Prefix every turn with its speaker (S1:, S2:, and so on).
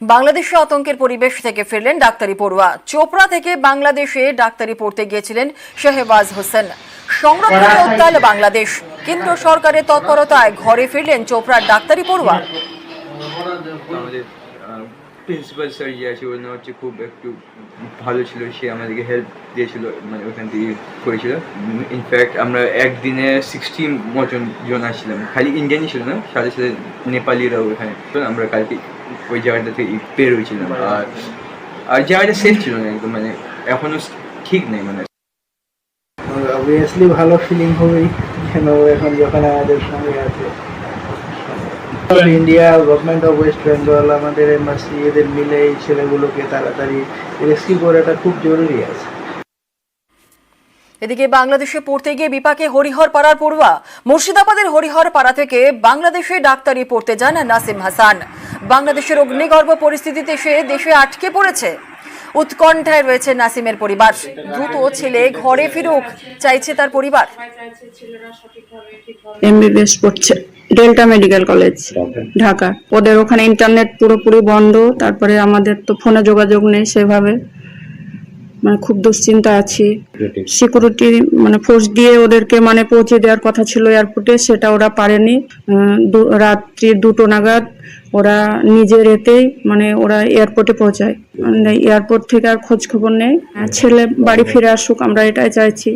S1: বাংলাদেশে আতঙ্কের পরিবেশ থেকে ফিরলেন ডাক্তারি পড়ুয়া। চোপড়া থেকে বাংলাদেশে ডাক্তারি পড়তে গিয়েছিলেন শাহবাজ হোসেন। সংরক্ষণে উত্তাল বাংলাদেশ, কেন্দ্র সরকারের তৎপরতায় ঘরে ফিরলেন চোপড়ার ডাক্তারি পড়ুয়া।
S2: প্রিন্সিপাল স্যার যে আছে ওর হচ্ছে খুব একটু ভালো ছিল, সে আমাদেরকে হেল্প দিয়েছিল, মানে ওখান থেকে করেছিল। ইনফ্যাক্ট আমরা একদিনে 60 জন আসছিলাম, খালি ইন্ডিয়ানই ছিল না, সাথে সাথে নেপালিরাও ওখানে। আমরা কালকে ওই জায়গাটা থেকে বের হয়েছিলাম, আর জায়গাটা সেফ ছিল না একদম, মানে এখনো ঠিক নেই। মানে
S3: অবভিয়াসলি ভালো ফিলিং হবেই, কেন এখন যখন আমাদের সঙ্গে আছে India, government of West Bengal, আমাদের এমবাসি, এদের মিলে এই ছেলেগুলোকে তাড়াতাড়ি রেস্কিউ করাটা খুব জরুরি আছে।
S1: এদিকে বাংলাদেশে পড়তে গিয়ে বিপাকে হরিহর পাড়ার পড়ুয়া। মুর্শিদাবাদের হরিহর পাড়া থেকে বাংলাদেশে ডাক্তারি পড়তে যান নাসিম হাসান। বাংলাদেশের অগ্নিগর্ভ পরিস্থিতিতে সে দেশে আটকে পড়েছে। উৎকণ্ঠায় রয়েছে নাসিমের পরিবার। দ্রুত ছেলে ঘরে ফিরুক চাইছে তার পরিবার।
S4: এমবিবিএস পড়ছে ডেল্টা মেডিকেল কলেজ ঢাকা। ওদের ওখানে ইন্টারনেট পুরোপুরি বন্ধ, তারপরে আমাদের তো ফোনে যোগাযোগ নেই সেভাবে, মানে খুব দুশ্চিন্তা আছি। সিকিউরিটি মানে ফোর্স দিয়ে ওদেরকে মানে পৌঁছে দেওয়ার কথা ছিল এয়ারপোর্টে, সেটা ওরা পারেনি। রাত্রি 2টো নাগাদ ওরা নিজের এতেই মানে ওরা এয়ারপোর্টে পৌঁছায়। মানে এয়ারপোর্ট থেকে আর খোঁজ খবর নেই। ছেলে বাড়ি ফিরে আসুক, আমরা এটাই চাইছি।